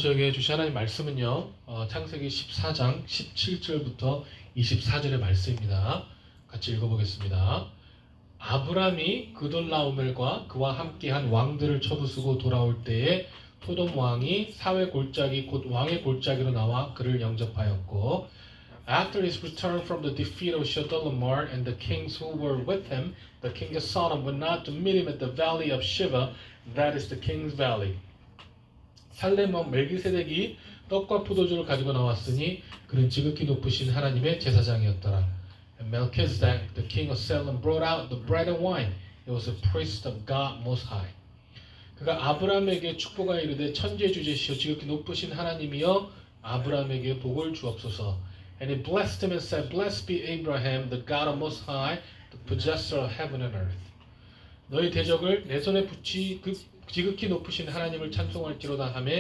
저에게 주신 하나님 말씀은요, 창세기 14장 17절부터 24절의 말씀입니다. 같이 읽어보겠습니다. 아브람이 그돌라오멜과 그와 함께한 왕들을 쳐부수고 돌아올 때에 소돔 왕이 사회 골짜기 곧 왕의 골짜기로 나와 그를 영접하였고, After his return from the defeat of Chedorlaomer and the kings who were with him, the king of Sodom went not to meet him at the valley of Shiva, that is the king's valley. 살렘 왕 멜기세덱이 떡과 포도주를 가지고 나왔으니 그는 지극히 높으신 하나님의 제사장이었더라. And Melchizedek, the king of Salem, brought out the bread and wine. He was a priest of God Most High. 그가 아브라함에게 축복하여 이르되 천지주제시여 지극히 높으신 하나님이여 아브라함에게 복을 주옵소서. And he blessed him and said, Blessed be Abraham, the God of Most High, the possessor of heaven and earth. 너희 대적을 내 손에 붙이 지극히 높으신 하나님을 찬송할지로다 하며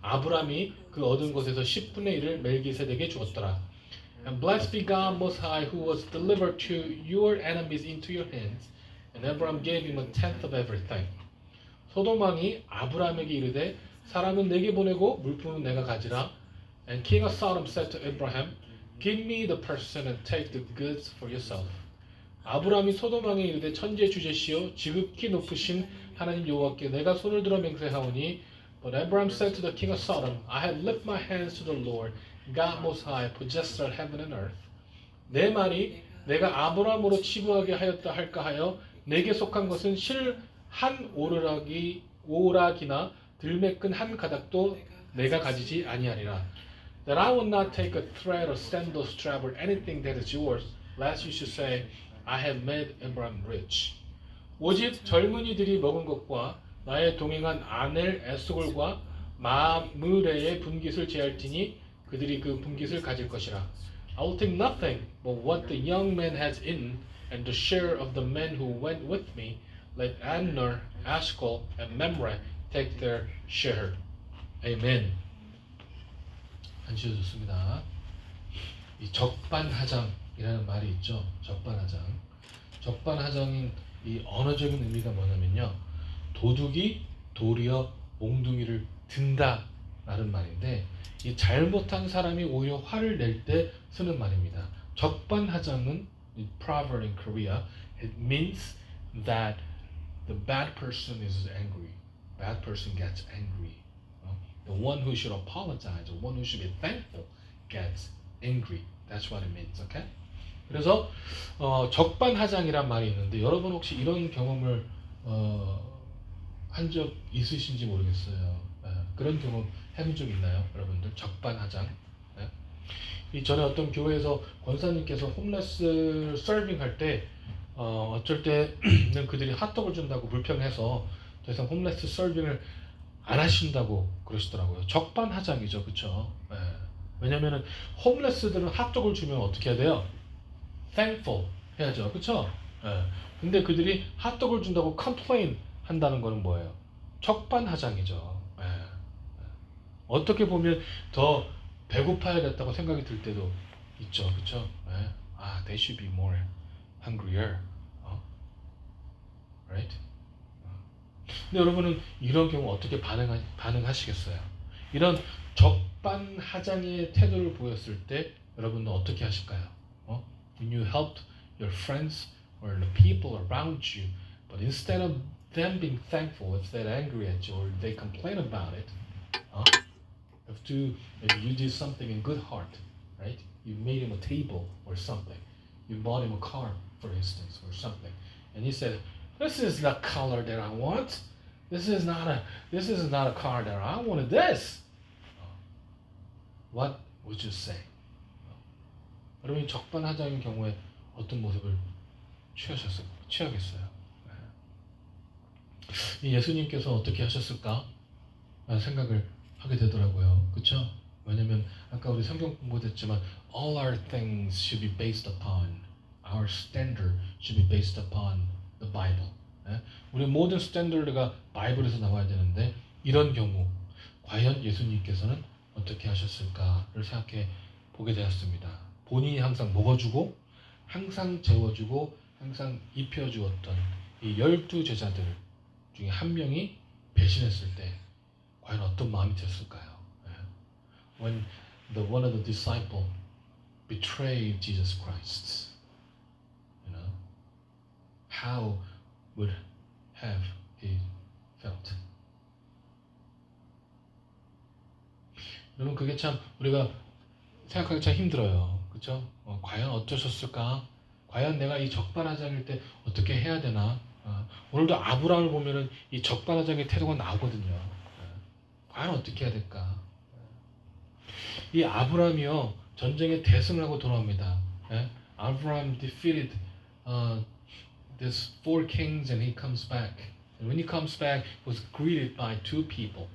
아브람이 그 얻은 곳에서 10분의 1을 멜기세덱에게 주었더라. And blessed be God Most High, who was delivered to your enemies into your hands. And Abraham gave him a tenth of everything. 소돔 왕이 아브람에게 이르되 사람은 내게 보내고 물품은 내가 가지라. And king of Sodom said to Abraham, Give me the person and take the goods for yourself. 아브람이 소돔 왕에 이르되 천지의 주제시여 지극히 높으신 하나님 여호와께 내가 손을 들어 맹세하오니 But Abraham said to the king of Sodom, I have lifted my hands to the Lord, God Most High, possessor of heaven and earth. 내 말이 내가 아브람으로 치부하게 하였다 할까 하여 내게 속한 것은 실 한 오락이나 들매끈 한 가닥도 내가 가지지 아니하리라. That I will not take a thread or sandal strap or anything that is yours, lest you should say, I have made Abraham rich. 오직 젊은이들이 먹은 것과 나의 동행한 아넬 에스골과 마므레의 분깃을 제할지니 그들이 그 분깃을 가질 것이라. I will take nothing but what the young man has eaten, and the share of the men who went with me. Let Abner, Ashcol, and Mamre take their share. Amen. 앉으셨습니다. 이 적반하장이라는 말이 있죠. 적반하장. 적반하장인 이 언어적인 의미가 뭐냐면요, 도둑이 도리어 몽둥이를 든다라는 말인데, 이 잘못한 사람이 오히려 화를 낼 때 쓰는 말입니다. 적반하장은 proverb in Korea, it means that the bad person is angry. Bad person gets angry. The one who should apologize, the one who should be thankful, gets angry. That's what it means. Okay? 그래서 적반하장이란 말이 있는데 여러분 혹시 이런 경험을 한 적 있으신지 모르겠어요. 그런 경험 해본 적 있나요, 여러분들? 적반하장. 이 전에 어떤 교회에서 권사님께서 홈레스 서빙 할 때 어쩔 때는 그들이 핫도그를 준다고 불평해서 더 이상 홈레스 서빙을 안 하신다고 그러시더라고요. 적반하장이죠, 그렇죠? 왜냐면은 홈레스들은 핫도그를 주면 어떻게 해야 돼요? thankful 해야죠, 그렇죠? 근데 그들이 핫도그를 준다고 complain 한다는 거는 뭐예요? 적반하장이죠. 어떻게 보면 더 배고파야겠다고 생각이 들 때도 있죠, 그렇죠? They should be more hungrier, right? 근데 여러분은 이런 경우 어떻게 반응하시겠어요? 이런 적반하장의 태도를 보였을 때 여러분은 어떻게 하실까요? When you helped your friends or the people around you, but instead of them being thankful, if they're angry at you or they complain about it, maybe you did something in good heart, right? You made him a table or something. You bought him a car, for instance, or something, and he said, "This is the color that I want. This is not a car that I wanted. This." What would you say? 여러분이 적반하장인 경우에 어떤 모습을 취하겠어요? 이 예수님께서 어떻게 하셨을까? 라는 생각을 하게 되더라고요. 그렇죠? 왜냐면 아까 우리 성경 공부했지만 all our things should be based upon our standard should be based upon the Bible. 우리 모든 스탠더드가 바이블에서 나와야 되는데 이런 경우 과연 예수님께서는 어떻게 하셨을까를 생각해 보게 되었습니다. 본인이 항상 먹어주고 항상 재워주고 항상 입혀주었던 이 12제자들 중에 한 명이 배신했을 때 과연 어떤 마음이 들었을까요? when one of the disciple betrayed Jesus Christ, you know, how would have he felt? 여러분 그게 참 우리가 생각하기 참 힘들어요. 그렇죠? 과연 어떠셨을까? 과연 내가 이 적반하장일 때 어떻게 해야 되나? 오늘도 아브라함을 보면은 이 적반하장의 태도가 나오거든요. 과연 어떻게 해야 될까? 이 아브라함이요 전쟁에 대승을 하고 돌아옵니다. 아브라함 defeated these four kings and he comes back. And when he comes back, he was greeted by two people,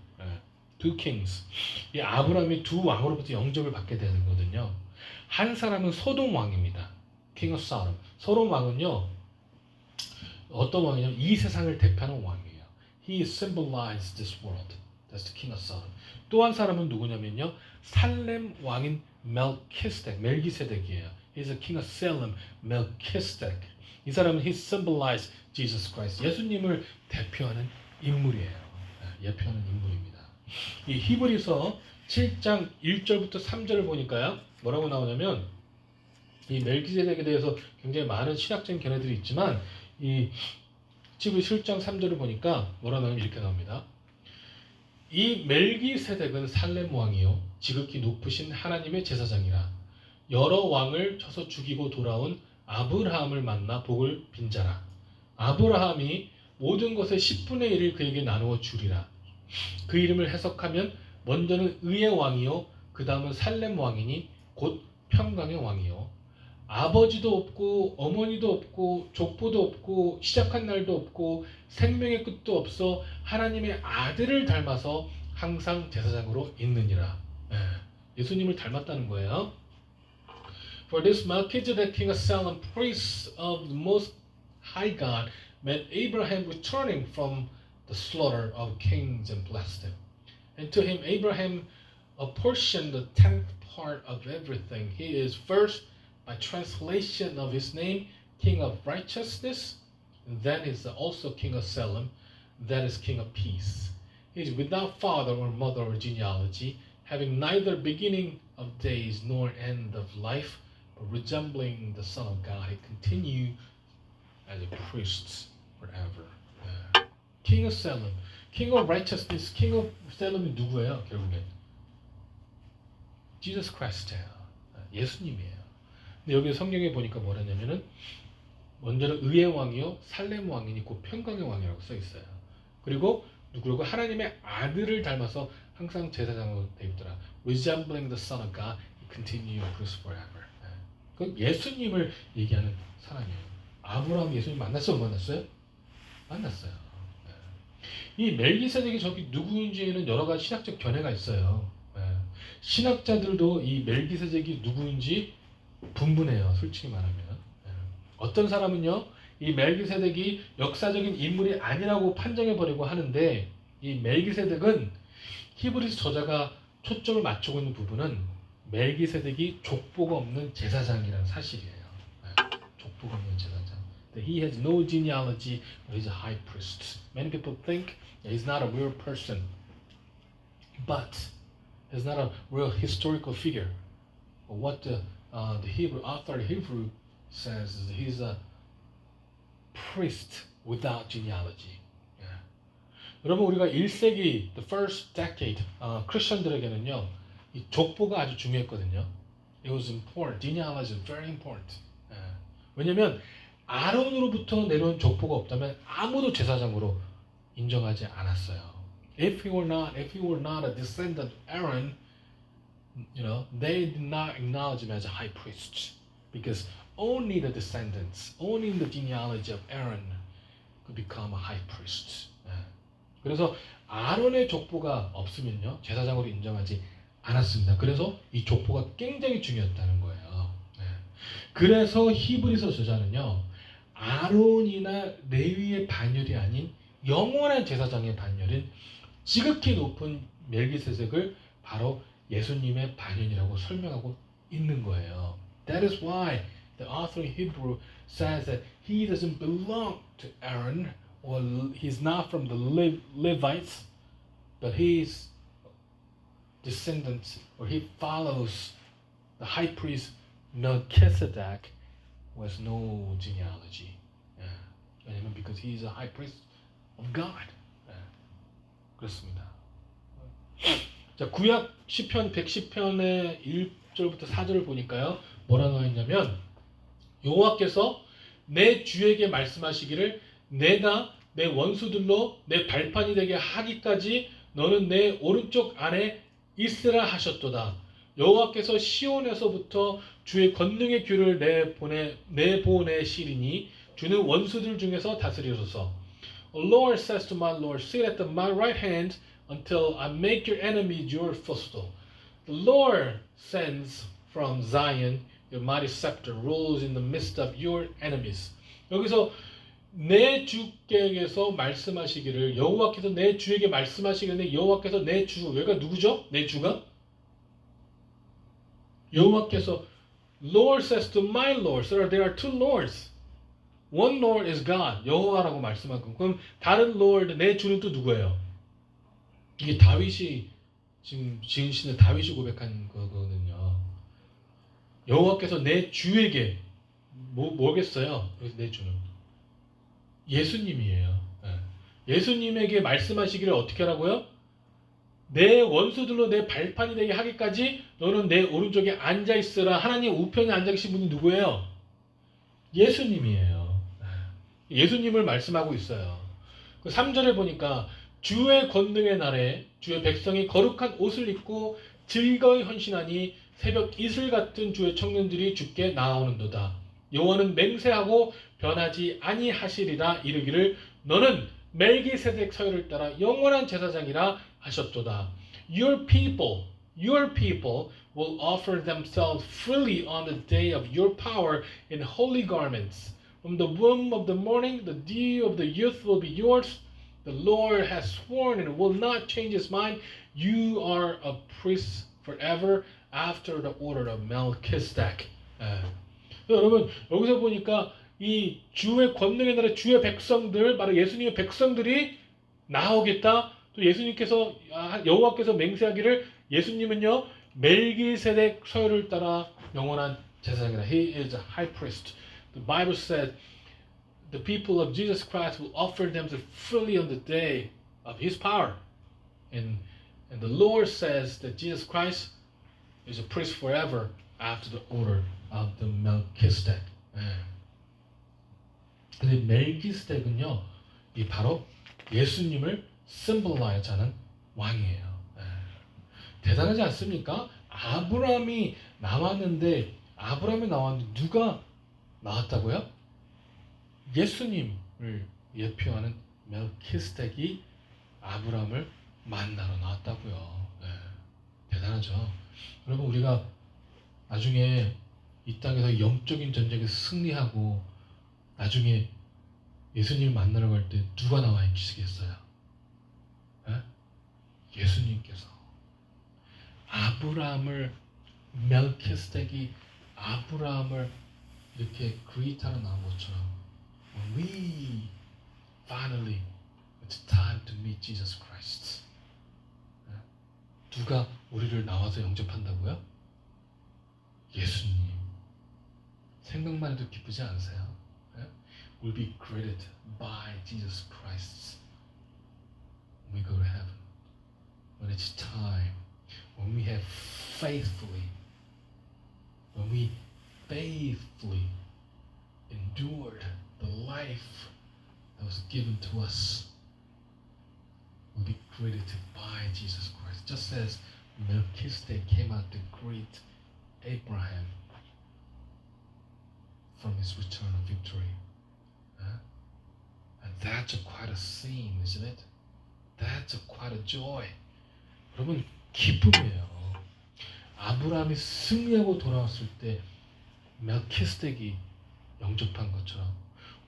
two kings. 이 아브라함이 두 왕으로부터 영접을 받게 되거든요. 한 사람은 소돔 왕입니다. King of Sodom. 소돔 왕은요 어떤 왕이냐면 이 세상을 대표하는 왕이에요. He symbolized this world. That's the king of Sodom. 또 한 사람은 누구냐면요 살렘 왕인 멜기세덱이에요. He's a king of Salem, Melchizedek. 이 사람은 he symbolized Jesus Christ. 예수님을 대표하는 인물이에요. 예표하는 인물입니다. 이 히브리서 7장 1절부터 3절을 보니까요. 뭐라고 나오냐면 이 멜기세덱에 대해서 굉장히 많은 신학적인 견해들이 있지만 이 히브리 7장 3절을 보니까 뭐라고 나오냐면 이렇게 나옵니다. 이 멜기세덱은 살렘 왕이요 지극히 높으신 하나님의 제사장이라 여러 왕을 쳐서 죽이고 돌아온 아브라함을 만나 복을 빈 자라. 아브라함이 모든 것의 10분의 1을 그에게 나누어 주리라. 그 이름을 해석하면 먼저는 의의 왕이요 그 다음은 살렘 왕이니 곧 평강의 왕이요 아버지도 없고 어머니도 없고 족보도 없고 시작한 날도 없고 생명의 끝도 없어 하나님의 아들을 닮아서 항상 제사장으로 있느니라. 예수님을 닮았다는 거예요. For this Melchizedek, king of Salem, priest of the Most High God, met Abraham returning from the slaughter of kings and blessed him. And to him Abraham apportioned the 10th part of everything. He is first, by translation of his name, king of righteousness, and then is also king of Salem, that is king of peace. He is without father or mother or genealogy, having neither beginning of days nor end of life, but resembling the Son of God, he continued as a priest forever. King of Salem, king of righteousness, king of Salem이 누구예요? 결국엔 Jesus Christ예요. 예수님이에요. 근데 여기 성경에 보니까 뭐라냐면은 먼저는 의의 왕이요 살렘 왕이니 곧 평강의 왕이라고 써 있어요. 그리고 하나님의 아들을 닮아서 항상 제사장으로 되어 있더라. Resembling the Son of God, he continued to priest forever. 그 예수님을 얘기하는 사람이에요. 아브라함 예수님 만났어요? 못 만났어요? 만났어요. 이 멜기세덱이 저기 누구인지에는 여러 가지 신학적 견해가 있어요. 신학자들도 이 멜기세덱이 누구인지 분분해요. 솔직히 말하면. 어떤 사람은요. 이 멜기세덱이 역사적인 인물이 아니라고 판정해버리고 하는데 이 멜기세덱은 히브리서 저자가 초점을 맞추고 있는 부분은 멜기세덱이 족보가 없는 제사장이라는 사실이에요. 족보가 없는 제사장. He has no genealogy, but he's a high priest. Many people think he's not a real person, but he's not a real historical figure. But what the Hebrew author of Hebrew says is he's a priest without genealogy. 여러분 우리가 1세기, the first decade, 크리스천들에게는요 이 족보가 아주 중요했거든요. It was important. Genealogy is very important. 왜냐하면 아론으로부터 내려온 족보가 없다면 아무도 제사장으로 인정하지 않았어요. If he were not a descendant of Aaron, they did not acknowledge him as a high priest because only the descendants, only in the genealogy of Aaron could become a high priest. 그래서 아론의 족보가 없으면요 제사장으로 인정하지 않았습니다. 그래서 이 족보가 굉장히 중요했다는 거예요. 그래서 히브리서 저자는요 아론이나 레위의 반열이 아닌 영원한 제사장의 반열인 지극히 높은 멜기세덱을 바로 예수님의 반열이라고 설명하고 있는 거예요. That is why the author in Hebrew says that he doesn't belong to Aaron or he's not from the Levites, but he's descendants, or he follows the high priest Melchizedek was no genealogy. 예. 왜냐면 because he is a high priest of God. 예. 그렇습니다. 자, 구약 시편 110편의 1절부터 4절을 보니까요. 뭐라 나와 있냐면 여호와께서 내 주에게 말씀하시기를 내가 내 원수들로 내 발판이 되게 하기까지 너는 내 오른쪽 안에 있으라 하셨도다. 여호와께서 시온에서부터 주의 권능의 귀를 내보내시리니 주는 원수들 중에서 다스리소서. The Lord says to my Lord, sit at my right hand until I make your enemies your footstool. The Lord sends from Zion your mighty scepter rules in the midst of your enemies. 여기서 내 주께서 말씀하시기를 여호와께서 내 주에게 말씀하시기를 여호와께서 내 주, 얘가 누구죠? 내 주가? 여호와께서 Lord says to my Lord. So there are two lords. One Lord is God. 여호와라고 말씀하고 그럼 다른 Lord 내 주는 또 누구예요? 이게 다윗이 지금 지은 시는 다윗이 고백한 거거든요. 여호와께서 내 주에게 뭐겠어요? 내 주는 예수님이에요. 예수님에게 말씀하시기를 어떻게 하라고요? 내 원수들로 내 발판이 되게 하기까지 너는 내 오른쪽에 앉아 있으라. 하나님 우편에 앉아 계신 분이 누구예요? 예수님이에요. 예수님을 말씀하고 있어요. 그 3절에 보니까 주의 권능의 날에 주의 백성이 거룩한 옷을 입고 즐거이 헌신하니 새벽 이슬 같은 주의 청년들이 주께 나아오는도다. 여호와는 맹세하고 변하지 아니하시리라 이르기를 너는 멜기세덱 서열을 따라 영원한 제사장이라 하셨도다. Your people will offer themselves freely on the day of your power in holy garments. From the womb of the morning, the dew of the youth will be yours. The Lord has sworn and will not change his mind. You are a priest forever after the order of Melchizedek. 여러분 여기서 보니까 이 주의 권능의 나라 주의 백성들 바로 예수님의 백성들이 나오겠다. 또 예수님께서 여호와께서 맹세하기를 예수님은요 멜기세덱 서열을 따라 영원한 제사장이다. He is a high priest. The Bible said the people of Jesus Christ will offer themselves freely on the day of His power, and the Lord says that Jesus Christ is a priest forever after the order of the Melchizedek. 근데 멜기세덱은요, 이 바로 예수님을 심볼라이즈하는 왕이에요. 대단하지 않습니까? 아브라함이 나왔는데 누가 나왔다고요? 예수님을 예표하는 멜키스덱이 아브라함을 만나러 나왔다고요. 대단하죠. 여러분 우리가 나중에 이 땅에서 영적인 전쟁에 승리하고 나중에 예수님을 만나러 갈 때 누가 나와 계시겠어요? 예수님께서 아브라함을 멜키스덱이 아브라함을 이렇게 그리트하러 나온 것처럼 when we finally it's time to meet Jesus Christ 누가 우리를 나와서 영접한다고요? 예수님. 생각만 해도 기쁘지 않으세요? We'll be greeted by Jesus Christ when we go to heaven. When it's time, when we have faithfully endured the life that was given to us, we'll be greeted by Jesus Christ. Just as Melchizedek came out to greet Abraham from his return of victory. And that's quite a scene, isn't it? That's quite a joy. 여러분, 기쁨이에요. 아브라함이 승리하고 돌아왔을 때 멜키스덱이 영접한 것처럼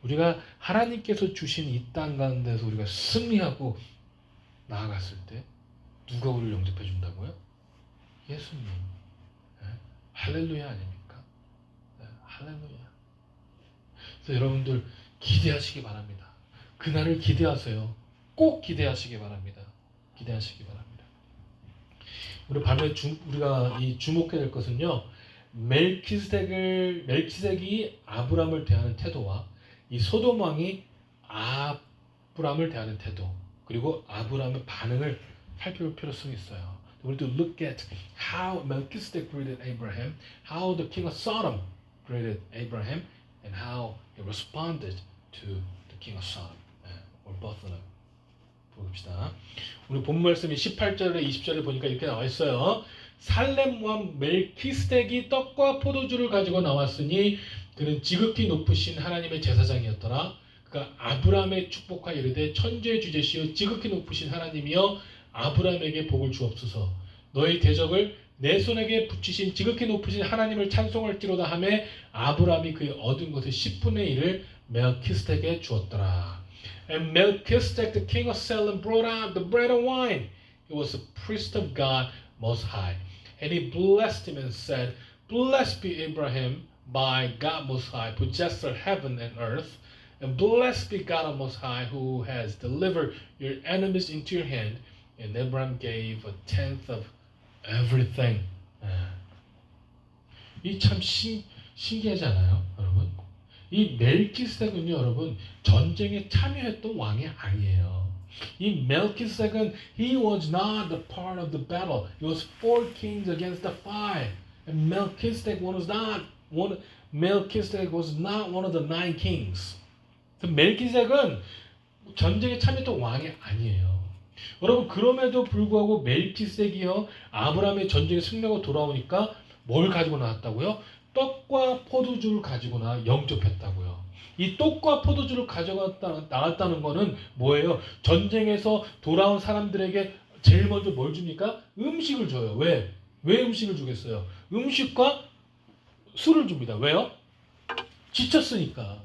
우리가 하나님께서 주신 이 땅 가운데서 우리가 승리하고 나아갔을 때 누가 우리를 영접해 준다고요? 예수님. 할렐루야 아닙니까? 할렐루야. 그래서 여러분들 기대하시기 바랍니다. 그날을 기대하세요. 꼭 기대하시기 바랍니다. 기대하시기 바랍니다. 우리 밤에 우리가 이 주목해야 될 것은요. 멜키세덱이 아브람을 대하는 태도와 이 소돔 왕이 아브람을 대하는 태도, 그리고 아브람의 반응을 살펴볼 필요성이 있어요. We need to look at how Melchizedek greeted Abraham, how the king of Sodom greeted Abraham, and how he responded to the king of Sodom. or both of them. 봅시다. 우리 본 말씀이 18절에 20절에 보니까 이렇게 나와 있어요. 살렘 왕 멜키스덱이 떡과 포도주를 가지고 나왔으니 그는 지극히 높으신 하나님의 제사장이었더라. 그가 아브라함의 축복하 이르되 천지의 주제시여 지극히 높으신 하나님이여 아브라함에게 복을 주옵소서. 너희 대적을 내 손에게 붙이신 지극히 높으신 하나님을 찬송할지로다 하매 아브라함이 그의 얻은 것의 10분의 1을 멜키스덱에게 주었더라. And Melchizedek, the king of Salem, brought out the bread and wine. He was a priest of God Most High. And he blessed him and said, Blessed be Abraham by God Most High, possessor of heaven and earth. And blessed be God Most High, who has delivered your enemies into your hand. And Abraham gave a tenth of everything. 이 참 신기하지 않아요, 여러분? 이 멜키세덱은요, 여러분, 전쟁에 참여했던 왕이 아니에요. 이 멜키세덱은 he was not the part of the battle. It was 4 kings against the 5. And Melchizedek was not one of the 9 kings. 멜키세덱은 전쟁에 참여했던 왕이 아니에요. 여러분, 그럼에도 불구하고 멜키세덱이요, 아브라함의 전쟁에 승리하고 돌아오니까 뭘 가지고 나왔다고요? 떡과 포도주를 가지고 영접했다고요. 이 떡과 포도주를 나왔다는 거는 뭐예요? 전쟁에서 돌아온 사람들에게 제일 먼저 뭘 줍니까? 음식을 줘요. 왜? 왜 음식을 주겠어요? 음식과 술을 줍니다. 왜요? 지쳤으니까.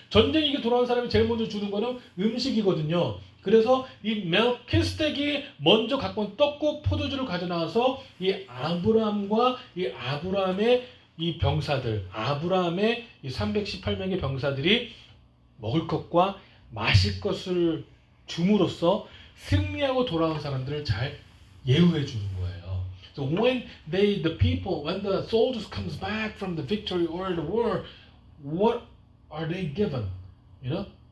전쟁에 돌아온 사람이 제일 먼저 주는 거는 음식이거든요. 그래서 이 멜키스덱이 먼저 갖고 온 떡과 포도주를 가져나와서 이 아브라함과 이 아브라함의 이 병사들, 아브라함의 이 318명의 병사들이 먹을 것과 마실 것을 줌으로써 승리하고 돌아온 사람들을 잘 예우해 주는 거예요. So when the soldiers comes back from the victory or the war, what are they given?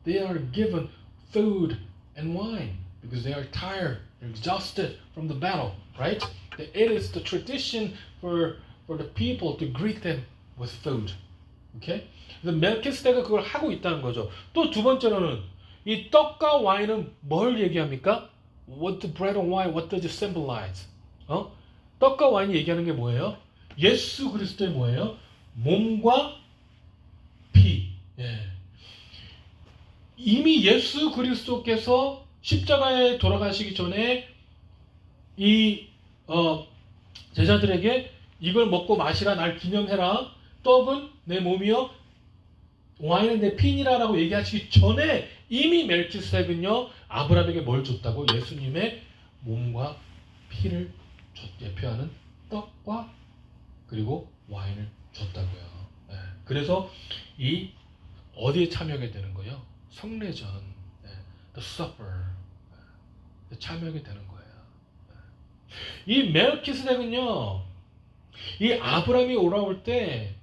They are given food and wine because they are tired, they're exhausted from the battle, right? It is the tradition for the people to greet them with food. Okay? 그래서 멜키스덱은 그걸 하고 있다는 거죠. 또 두 번째로는 이 떡과 와인은 뭘 얘기합니까? What the bread and wine, what does it symbolize? 떡과 와인이 얘기하는 게 뭐예요? 예수 그리스도의 뭐예요? 몸과 피. 이미 예수 그리스도께서 십자가에 돌아가시기 전에 이 제자들에게 이걸 먹고 마시라, 날 기념해라. 떡은 내 몸이요, 와인은 내 피니라라고 얘기하시기 전에 이미 멜키세덱은요, 아브라함에게 뭘 줬다고? 예수님의 몸과 피를 대표하는 떡과 그리고 와인을 줬다고요. 그래서 이 어디에 참여하게 되는 거예요? 성례전, the supper, 참여하게 되는 거예요. 이 멜키세덱은요, 이 아브라함이 올라올 때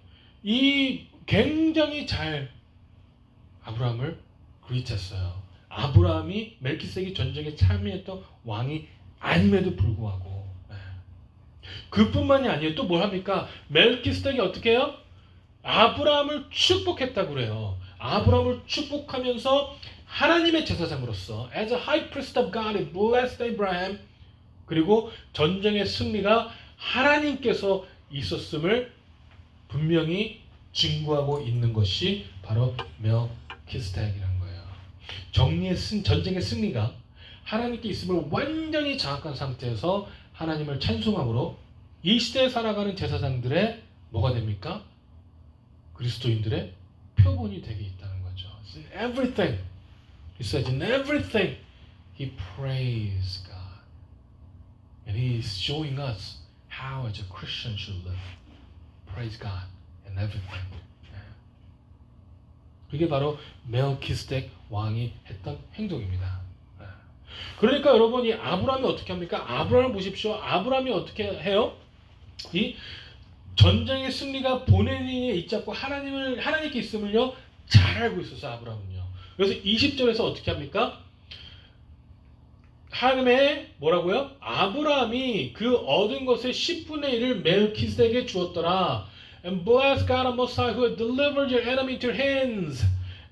이 굉장히 잘 아브라함을 그리쳤어요. 아브라함이 멜키세덱이 전쟁에 참여했던 왕이 아님에도 불구하고. 그뿐만이 아니에요. 또 뭘 합니까? 멜키세덱이 어떻게 해요? 아브라함을 축복했다고 그래요. 아브라함을 축복하면서 하나님의 제사장으로서 as a high priest of God, he blessed Abraham. 그리고 전쟁의 승리가 하나님께서 있었음을 분명히 증거하고 있는 것이 바로 멜키스덱이라는 거예요. 전쟁의 승리가 하나님께 있음을 완전히 장악한 상태에서 하나님을 찬송함으로 이 시대에 살아가는 제사장들의 뭐가 됩니까? 그리스도인들의 표본이 되게 있다는 거죠. In everything, he says, in everything, he praised God, and he is showing us how as a Christian should live. Praise God in everything. 그게 바로 멜키스덱 왕이 했던 행동입니다. 그러니까 여러분 이 아브라함이 어떻게 합니까? 아브라함을 보십시오. 아브라함이 어떻게 해요? 이 전쟁의 승리가 본인에 있지 않고 하나님께 있음을요 잘 알고 있었어요. 아브라함은요. 그래서 20절에서 어떻게 합니까? 하나님의 뭐라고요? 아브라함이 그 얻은 것의 10분의 1을 멜키세덱에게 주었더라. And bless God the Most High who had delivered your enemy into your hands.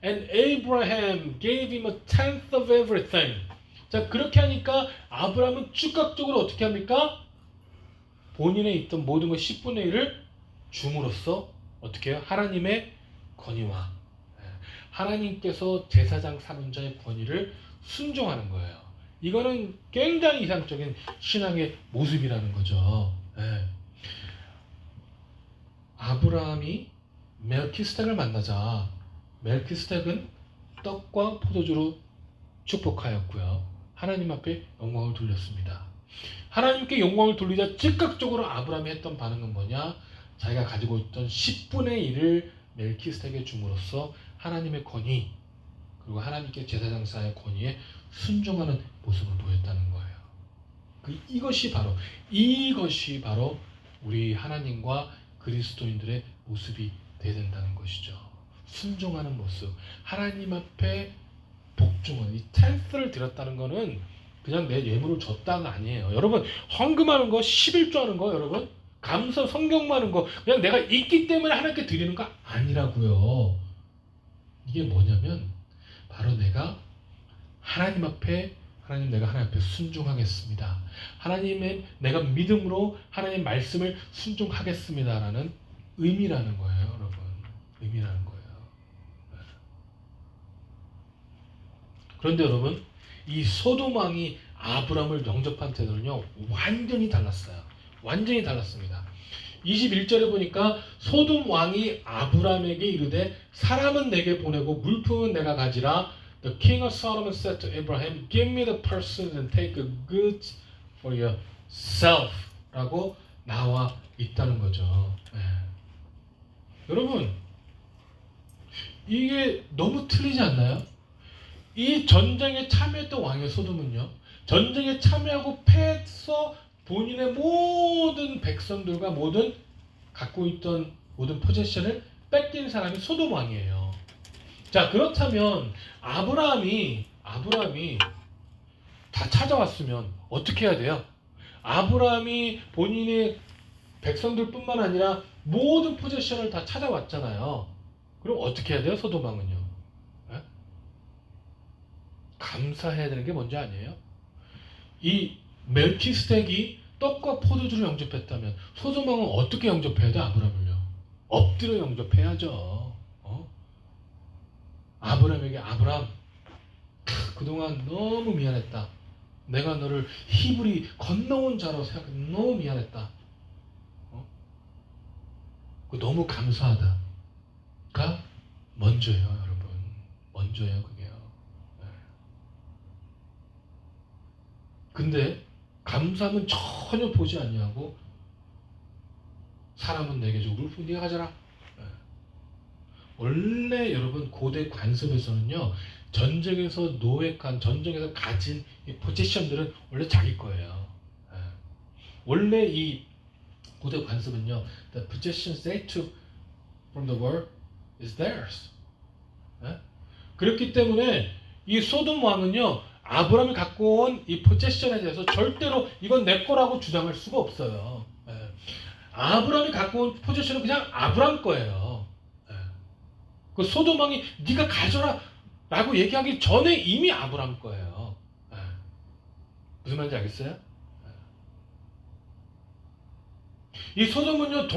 And Abraham gave him a tenth of everything. 자, 그렇게 하니까 아브라함은 즉각적으로 어떻게 합니까? 본인에 있던 모든 것 10분의 1을 줌으로써 어떻게 해요? 하나님의 권위와 하나님께서 제사장 삼은 자의 권위를 순종하는 거예요. 이거는 굉장히 이상적인 신앙의 모습이라는 거죠. 아브라함이 멜키스덱을 만나자 멜키스덱은 떡과 포도주로 축복하였고요. 하나님 앞에 영광을 돌렸습니다. 하나님께 영광을 돌리자 즉각적으로 아브라함이 했던 반응은 뭐냐? 자기가 가지고 있던 10분의 1을 멜키스덱에 줌으로써 하나님의 권위 그리고 하나님께 제사장사의 권위에 순종하는 모습을 보였다는 거예요. 이것이 바로 우리 하나님과 그리스도인들의 모습이 되어야 된다는 것이죠. 순종하는 모습, 하나님 앞에 복종은 이 텐스를 드렸다는 거는 그냥 내 예물을 줬다가 아니에요. 여러분 헌금하는 거, 11조 하는 거, 여러분 감사 성경하는 거 그냥 내가 있기 때문에 하나님께 드리는 거 아니라고요. 이게 뭐냐면 바로 내가 하나님 앞에 내가 하나님 앞에 순종하겠습니다. 하나님의 내가 믿음으로 하나님 말씀을 순종하겠습니다라는 의미라는 거예요, 여러분. 의미라는 거예요. 그런데 여러분, 이 소돔 왕이 아브라함을 영접한 태도는요, 완전히 달랐어요. 완전히 달랐습니다. 21절에 보니까 소돔 왕이 아브라함에게 이르되 사람은 내게 보내고 물품은 내가 가지라. The king of Sodom said to Abraham, give me the person and take the goods for yourself 라고 나와 있다는 거죠. 여러분 이게 너무 틀리지 않나요? 이 전쟁에 참여했던 왕의 소돔은요, 전쟁에 참여하고 패해서 본인의 모든 백성들과 모든 갖고 있던 모든 포지션을 뺏긴 사람이 소돔 왕이에요. 자, 그렇다면 아브라함이 다 찾아왔으면 어떻게 해야 돼요? 아브라함이 본인의 백성들뿐만 아니라 모든 포지션을 다 찾아왔잖아요. 그럼 어떻게 해야 돼요? 소돔 왕은요? 감사해야 되는 게 뭔지 아니에요? 이 멜키스덱이 떡과 포도주를 영접했다면 소돔 왕은 어떻게 영접해야 돼? 아브라함을요? 엎드려 영접해야죠. 아브라함에게 아브라함, 그동안 너무 미안했다. 내가 너를 히브리 건너온 자로 생각해 너무 미안했다. 너무 감사하다가 먼저예요, 여러분. 먼저예요, 그게요. 근데 감사는 전혀 보지 아니하고 사람은 내게 주고 물품 네가 가져라. 원래 여러분 고대 관습에서는요, 전쟁에서 전쟁에서 가진 이 포지션들은 원래 자기 거예요. 원래 이 고대 관습은요, the possession saved from the world is theirs. 그렇기 때문에 이 소돔 왕은요, 아브라함이 갖고 온 이 포지션에 대해서 절대로 이건 내 거라고 주장할 수가 없어요. 아브라함이 갖고 온 포지션은 그냥 아브라함 거예요. 그 소돔 왕이 네가 가져라 라고 얘기하기 전에 이미 아브라함 거예요. 무슨 말인지 알겠어요? 이 소돔은요,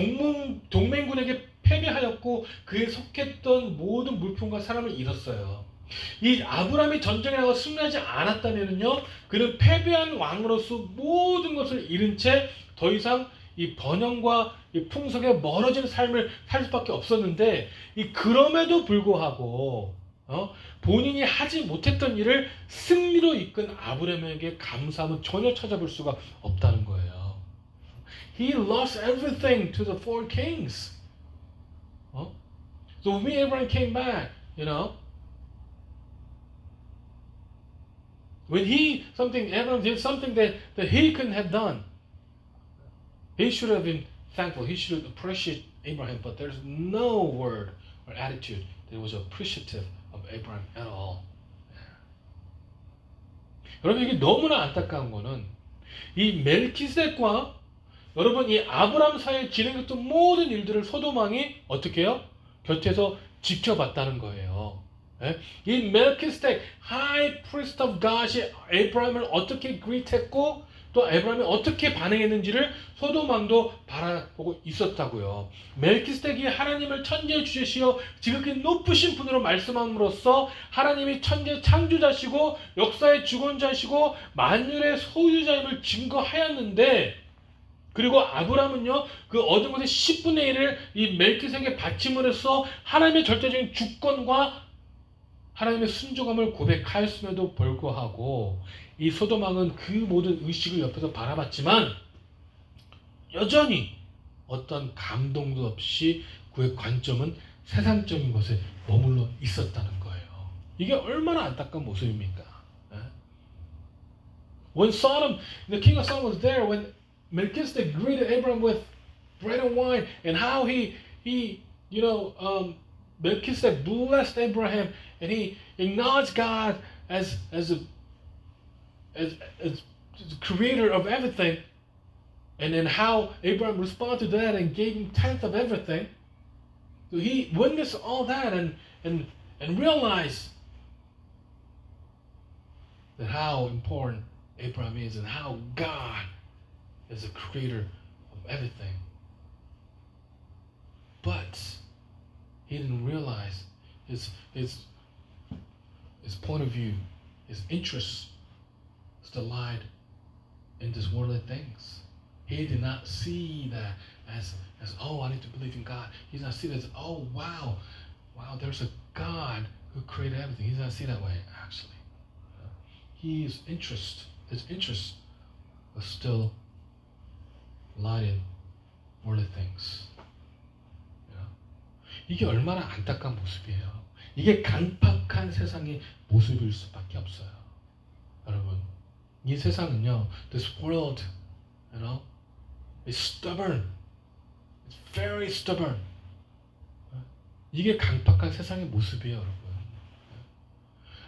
동맹군에게 패배하였고 그에 속했던 모든 물품과 사람을 잃었어요. 이 아브라함이 전쟁에 나가 승리하지 않았다면요, 그는 패배한 왕으로서 모든 것을 잃은 채 더 이상 이 번영과 이 풍속에 멀어진 삶을 살 수밖에 없었는데, 그럼에도 불구하고 본인이 하지 못했던 일을 승리로 이끈 아브라함에게 감사함은 전혀 찾아볼 수가 없다는 거예요. He lost everything to the four kings. So when Abraham came back, When Abraham did something that he couldn't have done, he should have been thankful. He should appreciate Abraham, but there's no word or attitude that was appreciative of Abraham at all. 여러분 이게 너무나 안타까운 거는 이 멜키세덱과 여러분 이 아브라함 사이에 진행했던 모든 일들을 소돔 왕이 어떻게 해요? 곁에서 지켜봤다는 거예요. 이 멜키세덱 하이 프리스트 오브 갓이 에브라임을 어떻게 그리트했고 또 에브라임이 어떻게 반응했는지를 소돔 왕도 바라보고 있었다고요. 멜키세덱이 하나님을 천지의 주제시여 지극히 높으신 분으로 말씀함으로써 하나님이 천지의 창조자시고 역사의 주권자시고 만유의 소유자임을 증거하였는데, 그리고 아브라함은요 그 얻은 것의 10분의 1을 이 멜키세덱에 바침으로써 하나님의 절대적인 주권과 하나님의 순종함을 고백하였음에도 불구하고 이 소돔 왕은 그 모든 의식을 옆에서 바라봤지만 여전히 어떤 감동도 없이 그의 관점은 세상적인 것에 머물러 있었다는 거예요. 이게 얼마나 안타까운 모습입니까? When Sodom, the king of Sodom was there, when Melchizedek greeted Abraham with bread and wine, and how Melchizedek blessed Abraham, and he acknowledged God as the creator of everything, and then how Abraham responded to that and gave him 10th of everything. So he witnessed all that and realized that how important Abraham is and how God is the creator of everything. But he didn't realize his point of view, his interests still lied in this worldly things. He did not see that as oh, I need to believe in God. He did not see that as oh wow, there's a God who created everything. He did not see that way actually. His interest was still lied in worldly things. 이게 얼마나 안타까운 모습이에요. 이게 강팍한 세상의 모습일 수밖에 없어요. 여러분, 이 세상은요, this world, is stubborn. It's very stubborn. 이게 강팍한 세상의 모습이에요, 여러분.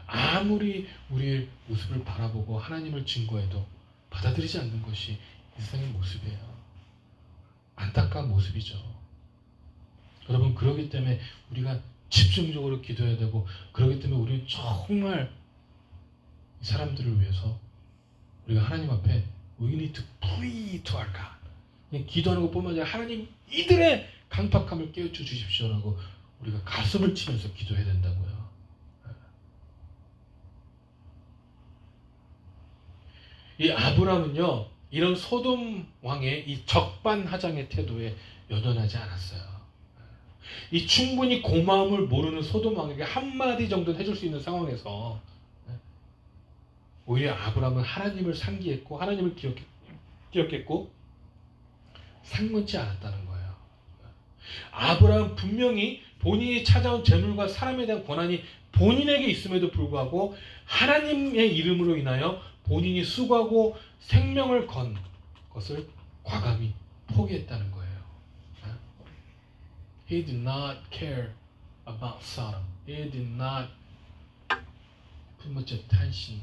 아무리 우리의 모습을 바라보고 하나님을 증거해도 받아들이지 않는 것이 이 세상의 모습이에요. 안타까운 모습이죠. 여러분, 그렇기 때문에 우리가 집중적으로 기도해야 되고, 그렇기 때문에 우리는 정말 이 사람들을 위해서 우리가 하나님 앞에 we need to plead to our God. 그냥 기도하는 것뿐만 아니라 하나님 이들의 강팍함을 깨우쳐 주십시오라고 우리가 가슴을 치면서 기도해야 된다고요. 이 아브라함은요 이런 소돔 왕의 이 적반하장의 태도에 연연하지 않았어요. 이 충분히 고마움을 모르는 소돔 왕에게 한마디 정도는 해줄 수 있는 상황에서 오히려 아브라함은 하나님을 상기했고 하나님을 기억했고 상문치 않았다는 거예요. 아브라함은 분명히 본인이 찾아온 재물과 사람에 대한 권한이 본인에게 있음에도 불구하고 하나님의 이름으로 인하여 본인이 수고하고 생명을 건 것을 과감히 포기했다는 거예요. He did not care about Sodom. He did not put much attention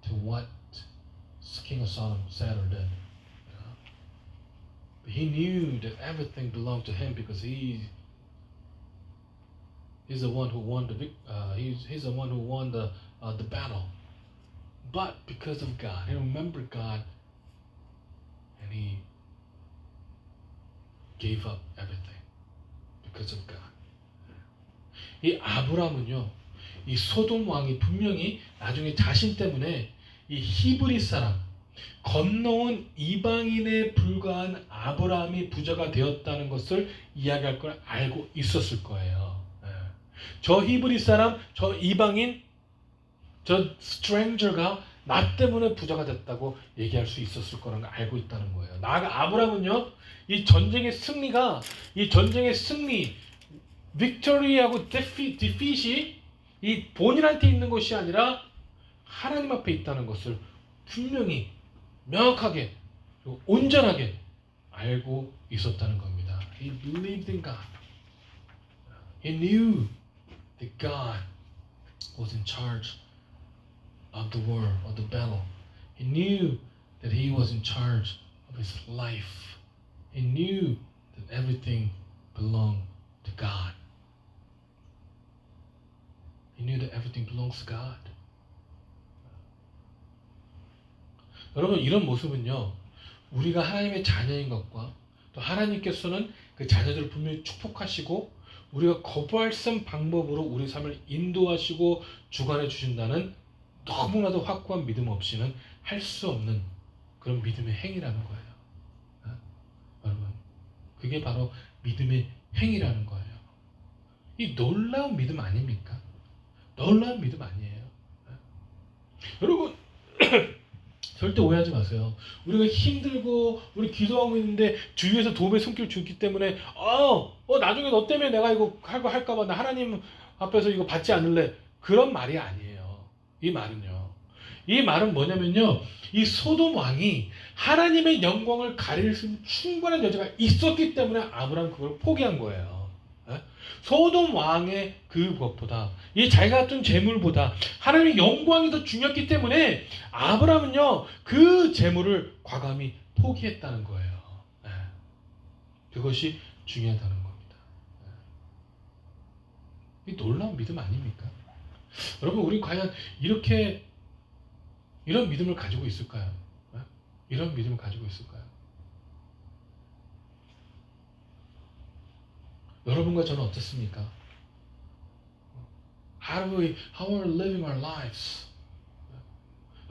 to what the king of Sodom said or did. But he knew that everything belonged to him because he's the one who won he's the one who won the battle. But because of God, he remembered God, and he gave up everything because of God. 이 아브라함은요, 이 소돔 왕이 분명히 나중에 자신 때문에 이 히브리 사람, 건너온 이방인에 불과한 아브라함이 부자가 되었다는 것을 이야기할 걸 알고 있었을 거예요. 저 히브리 사람, 저 이방인, 저 stranger가 나 때문에 부자가 됐다고 얘기할 수 있었을 거라는 걸 알고 있다는 거예요. 나아가 아브라함은요, 이 전쟁의 승리, victory하고 defeat이 이 본인한테 있는 것이 아니라 하나님 앞에 있다는 것을 분명히 명확하게 그리고 온전하게 알고 있었다는 겁니다. He believed in God. He knew that God was in charge of the war, of the battle. He knew that he was in charge of his life. He knew that everything belonged to God. He knew that everything belongs to God. 여러분, 이런 모습은요, 우리가 하나님의 자녀인 것과 또 하나님께서는 그 자녀들을 분명히 축복하시고 우리가 거부할 수 없는 방법으로 우리 삶을 인도하시고 주관해 주신다는 너무나도 확고한 믿음 없이는 할 수 없는 그런 믿음의 행위라는 거예요. 여러분, 그게 바로 믿음의 행위라는 거예요. 이 놀라운 믿음 아닙니까? 놀라운 믿음 아니에요. 여러분, 절대 오해하지 마세요. 우리가 힘들고 우리 기도하고 있는데 주위에서 도움의 손길 주기 때문에 나중에 너 때문에 내가 이거 할까봐 나 하나님 앞에서 이거 받지 않을래. 그런 말이 아니에요. 이 말은 뭐냐면요, 이 소돔 왕이 하나님의 영광을 가릴 수 있는 충분한 여지가 있었기 때문에 아브라함 그걸 포기한 거예요. 소돔 왕의 그것보다 이 자기가 갖던 재물보다 하나님의 영광이 더 중요했기 때문에 아브라함은요 그 재물을 과감히 포기했다는 거예요. 그것이 중요하다는 겁니다. 이 놀라운 믿음 아닙니까? 여러분, 우리 과연 이런 믿음을 가지고 있을까요? 이런 믿음을 가지고 있을까요? 여러분과 저는 어떻습니까? How are we living our lives?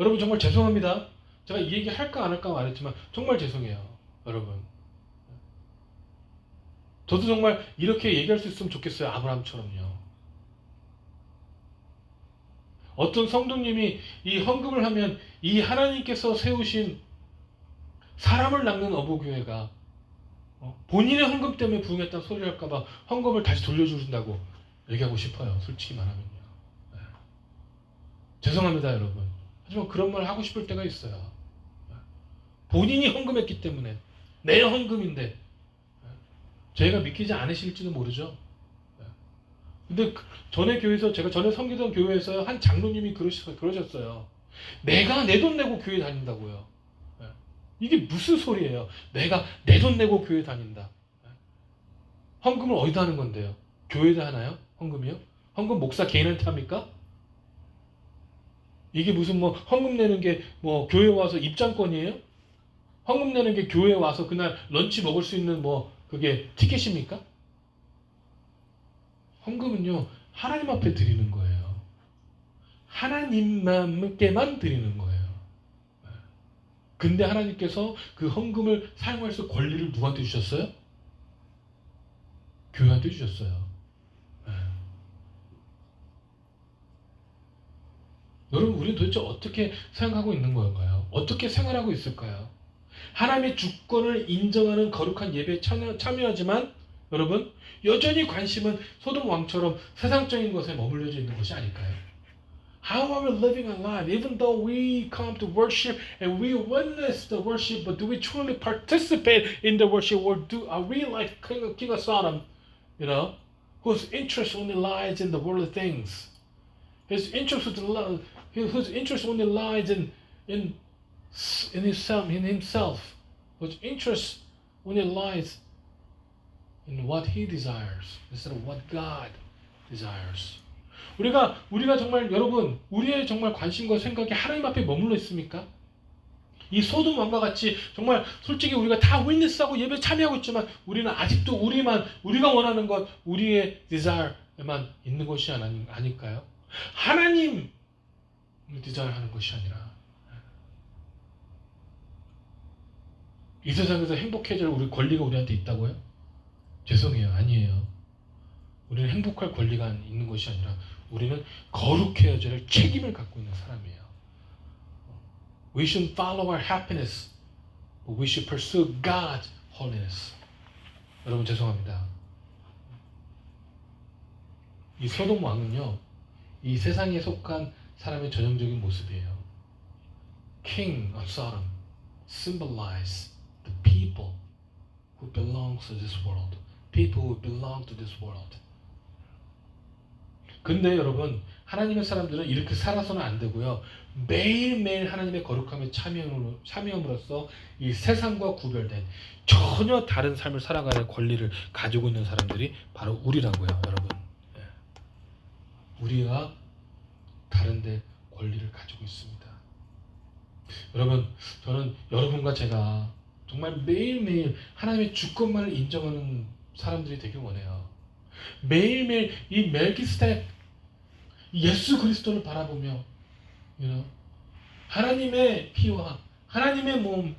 여러분, 정말 죄송합니다. 제가 이 얘기 할까 안 할까 말했지만 정말 죄송해요. 여러분, 저도 정말 이렇게 얘기할 수 있으면 좋겠어요. 아브라함처럼요. 어떤 성도님이 이 헌금을 하면 이 하나님께서 세우신 사람을 낚는 어부교회가 본인의 헌금 때문에 부흥했다는 소리를 할까봐 헌금을 다시 돌려주신다고 얘기하고 싶어요. 솔직히 말하면요. 죄송합니다, 여러분. 하지만 그런 말 하고 싶을 때가 있어요. 본인이 헌금했기 때문에 내 헌금인데 저희가 믿기지 않으실지도 모르죠. 근데 전에 교회에서 제가 전에 섬기던 교회에서 한 장로님이 그러셨어요. 내가 내 돈 내고 교회 다닌다고요. 이게 무슨 소리예요? 내가 내 돈 내고 교회 다닌다. 헌금을 어디다 하는 건데요? 교회에다 하나요? 헌금이요? 헌금 목사 개인한테 합니까? 이게 무슨 뭐 헌금 내는 게 뭐 교회 와서 입장권이에요? 헌금 내는 게 교회 와서 그날 런치 먹을 수 있는 뭐 그게 티켓입니까? 헌금은요 하나님 앞에 드리는 거예요. 하나님께만 드리는 거예요. 근데 하나님께서 그 헌금을 사용할 수 있는 권리를 누구한테 주셨어요? 교회한테 주셨어요. 여러분, 우리는 도대체 어떻게 생각하고 있는 건가요? 어떻게 생활하고 있을까요? 하나님의 주권을 인정하는 거룩한 예배에 참여하지만 여러분, 여전히 관심은 소돔 왕처럼 세상적인 것에 머물러져 있는 것이 아닐까요? How are we living our life? Even though we come to worship and we witness the worship, but do we truly participate in the worship, or are we like King of Sodom, whose interest only lies in the worldly things? His interest only lies in himself. His interest only lies in what he desires instead of what God desires. 우리가 정말 여러분, 우리의 정말 관심과 생각이 하나님 앞에 머물러 있습니까? 이 소돔 왕과 같이 정말 솔직히 우리가 다 윈니스하고 예배에 참여하고 있지만 우리는 아직도 우리가 원하는 것, 우리의 desire에만 있는 것이 아닐까요? 하나님을 desire 하는 것이 아니라 이 세상에서 행복해질 우리 권리가 우리한테 있다고요? 죄송해요. 아니에요. 우리는 행복할 권리가 있는 것이 아니라 우리는 거룩해져야 할 책임을 갖고 있는 사람이에요. We shouldn't follow our happiness, but we should pursue God's holiness. 여러분, 죄송합니다. 이 소돔 왕은요, 이 세상에 속한 사람의 전형적인 모습이에요. King of Sodom symbolize the people who belong to this world. People who belong to this world. 근데 여러분, 하나님의 사람들은 이렇게 살아서는 안 되고요. 매일매일 하나님의 거룩함에 참여함으로써 이 세상과 구별된 전혀 다른 삶을 살아가는 권리를 가지고 있는 사람들이 바로 우리라고요, 여러분. 예. 우리가 다른데 권리를 가지고 있습니다. 여러분, 저는 여러분과 제가 정말 매일매일 하나님의 주권만을 인정하는 사람들이 되길 원해요. 매일매일 이 멜기스덱 예수 그리스도를 바라보며 하나님의 피와 하나님의 몸에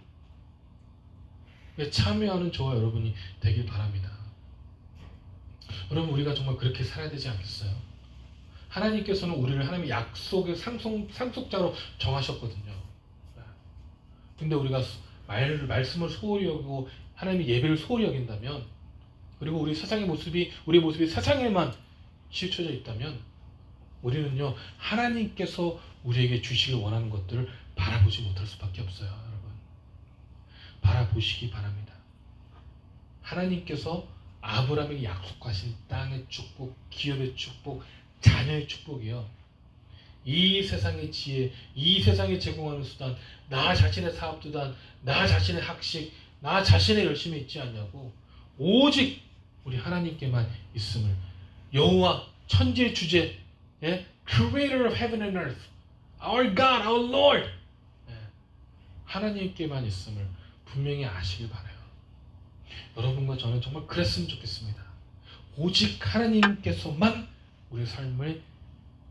참여하는 저와 여러분이 되길 바랍니다. 여러분, 우리가 정말 그렇게 살아야 되지 않겠어요? 하나님께서는 우리를 하나님의 약속의 상속자로 정하셨거든요. 근데 우리가 말씀을 소홀히 여기고 하나님의 예배를 소홀히 여긴다면, 그리고 우리의 모습이 세상에만 치우쳐져 있다면, 우리는요, 하나님께서 우리에게 주시길 원하는 것들을 바라보지 못할 수밖에 없어요. 여러분, 바라보시기 바랍니다. 하나님께서 아브라함에게 약속하신 땅의 축복, 기업의 축복, 자녀의 축복이요, 이 세상의 지혜, 이 세상에 제공하는 수단, 나 자신의 사업수단, 나 자신의 학식, 나 자신의 열심이 있지 않냐고, 오직 우리 하나님께만 있음을, 여호와 천지의 주제, 예? Creator of heaven and earth, our God, our Lord, 예. 하나님께만 있음을 분명히 아시길 바라요. 여러분과 저는 정말 그랬으면 좋겠습니다. 오직 하나님께서만 우리 삶의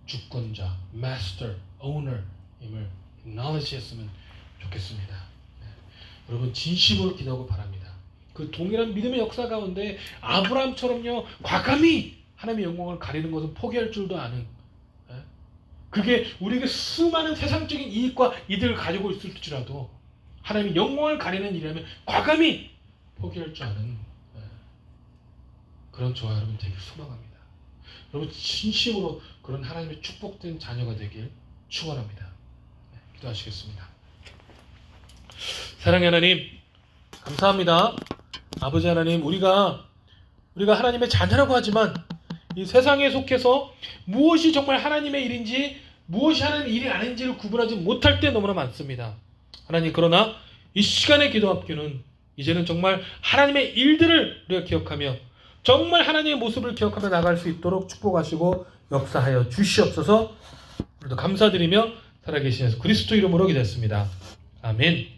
주권자, Master, Owner임을 acknowledge 했으면 좋겠습니다. 네. 여러분, 진심으로 기도하고 바랍니다. 그 동일한 믿음의 역사 가운데 아브라함처럼요, 과감히 하나님의 영광을 가리는 것은 포기할 줄도 아는, 그게 우리에게 수많은 세상적인 이익과 이득을 가지고 있을지라도 하나님의 영광을 가리는 일이라면 과감히 포기할 줄 아는 그런 저와 여러분 되길 소망합니다. 여러분, 진심으로 그런 하나님의 축복된 자녀가 되길 축원합니다. 네, 기도하시겠습니다. 사랑의 하나님, 감사합니다. 아버지 하나님, 우리가 하나님의 자녀라고 하지만 이 세상에 속해서 무엇이 정말 하나님의 일인지, 무엇이 하나님의 일이 아닌지를 구분하지 못할 때 너무나 많습니다. 하나님, 그러나 이 시간의 기도 합교는 이제는 정말 하나님의 일들을 우리가 기억하며 정말 하나님의 모습을 기억하며 나갈 수 있도록 축복하시고 역사하여 주시옵소서. 오늘도 감사드리며 살아계신 예수 그리스도 이름으로 기도했습니다. 아멘.